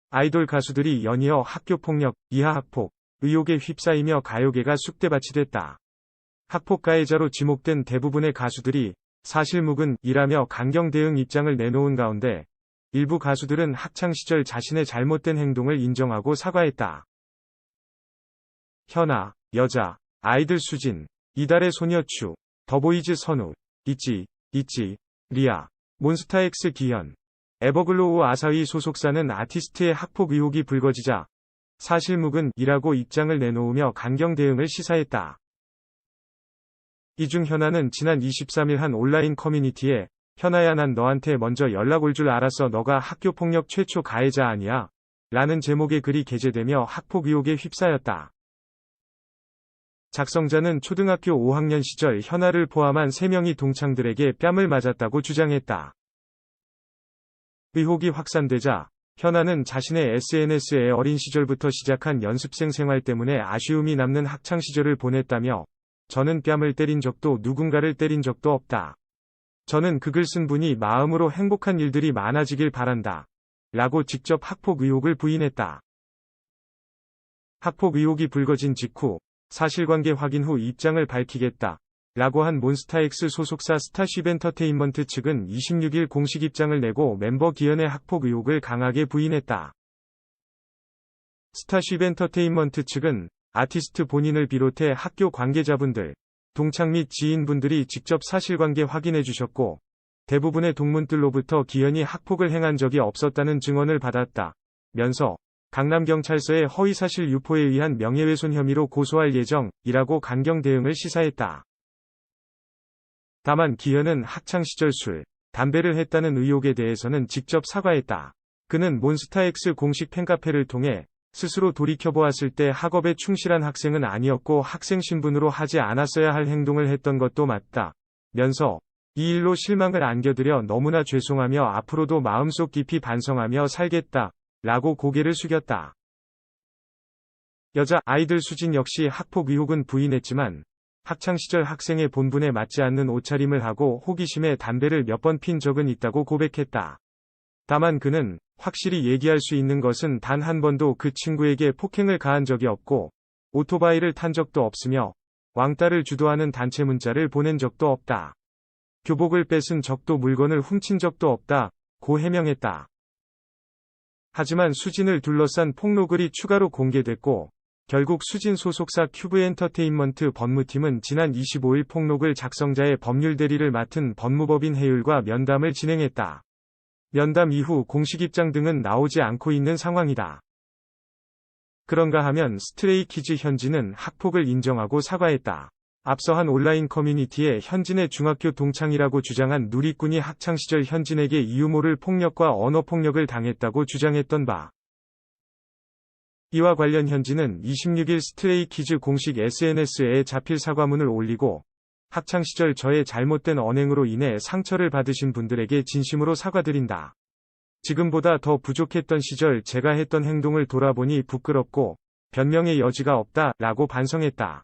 아이돌 가수들이 연이어 학교폭력, 이하학폭 의혹에 휩싸이며 가요계가 쑥대밭이 됐다. 학폭 가해자로 지목된 대부분의 가수들이 사실 묵은이라며 강경 대응 입장을 내놓은 가운데 일부 가수들은 학창시절 자신의 잘못된 행동을 인정하고 사과했다. 현아, 여자, 아이들 수진, 이달의 소녀 추, 더보이즈 선우, 있지, 리아, 몬스타엑스 기현, 에버글로우 아사히 소속사는 아티스트의 학폭 의혹이 불거지자 사실 묵은이라고 입장을 내놓으며 강경 대응을 시사했다. 이 중 현아는 지난 23일 한 온라인 커뮤니티에 현아야 난 너한테 먼저 연락 올 줄 알았어 너가 학교폭력 최초 가해자 아니야? 라는 제목의 글이 게재되며 학폭 의혹에 휩싸였다. 작성자는 초등학교 5학년 시절 현아를 포함한 3명이 동창들에게 뺨을 맞았다고 주장했다. 의혹이 확산되자 현아는 자신의 SNS에 어린 시절부터 시작한 연습생 생활 때문에 아쉬움이 남는 학창시절을 보냈다며 저는 뺨을 때린 적도 누군가를 때린 적도 없다. 저는 그 글 쓴 분이 마음으로 행복한 일들이 많아지길 바란다. 라고 직접 학폭 의혹을 부인했다. 학폭 의혹이 불거진 직후 사실관계 확인 후 입장을 밝히겠다. 라고 한 몬스타엑스 소속사 스타쉽엔터테인먼트 측은 26일 공식 입장을 내고 멤버 기현의 학폭 의혹을 강하게 부인했다. 스타쉽엔터테인먼트 측은 아티스트 본인을 비롯해 학교 관계자분들, 동창 및 지인분들이 직접 사실관계 확인해 주셨고 대부분의 동문들로부터 기현이 학폭을 행한 적이 없었다는 증언을 받았다. 면서 강남경찰서에 허위사실 유포에 의한 명예훼손 혐의로 고소할 예정이라고 강경 대응을 시사했다. 다만 기현은 학창시절 술, 담배를 했다는 의혹에 대해서는 직접 사과했다. 그는 몬스타엑스 공식 팬카페를 통해 스스로 돌이켜보았을 때 학업에 충실한 학생은 아니었고 학생 신분으로 하지 않았어야 할 행동을 했던 것도 맞다. 면서 이 일로 실망을 안겨드려 너무나 죄송하며 앞으로도 마음속 깊이 반성하며 살겠다. 라고 고개를 숙였다. 여자 아이들 수진 역시 학폭 의혹은 부인했지만 학창시절 학생의 본분에 맞지 않는 옷차림을 하고 호기심에 담배를 몇 번 핀 적은 있다고 고백했다. 다만 그는 확실히 얘기할 수 있는 것은 단 한 번도 그 친구에게 폭행을 가한 적이 없고 오토바이를 탄 적도 없으며 왕따를 주도하는 단체 문자를 보낸 적도 없다. 교복을 뺏은 적도 물건을 훔친 적도 없다. 고 해명했다. 하지만 수진을 둘러싼 폭로글이 추가로 공개됐고 결국 수진 소속사 큐브엔터테인먼트 법무팀은 지난 25일 폭로글 작성자의 법률 대리를 맡은 법무법인 해율과 면담을 진행했다. 면담 이후 공식 입장 등은 나오지 않고 있는 상황이다. 그런가 하면 스트레이키즈 현진은 학폭을 인정하고 사과했다. 앞서 한 온라인 커뮤니티에 현진의 중학교 동창이라고 주장한 누리꾼이 학창시절 현진에게 이유 모를 폭력과 언어폭력을 당했다고 주장했던 바. 이와 관련 현진은 26일 스트레이키즈 공식 SNS에 자필 사과문을 올리고 학창시절 저의 잘못된 언행으로 인해 상처를 받으신 분들에게 진심으로 사과드린다. 지금보다 더 부족했던 시절 제가 했던 행동을 돌아보니 부끄럽고 변명의 여지가 없다 라고 반성했다.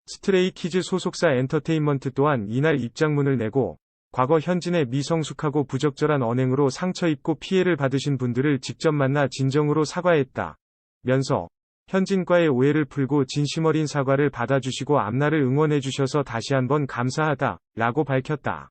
스트레이키즈 소속사 엔터테인먼트 또한 이날 입장문을 내고 과거 현진의 미성숙하고 부적절한 언행으로 상처 입고 피해를 받으신 분들을 직접 만나 진정으로 사과했다. 면서 현진과의 오해를 풀고 진심 어린 사과를 받아주시고 앞날을 응원해주셔서 다시 한번 감사하다 라고 밝혔다.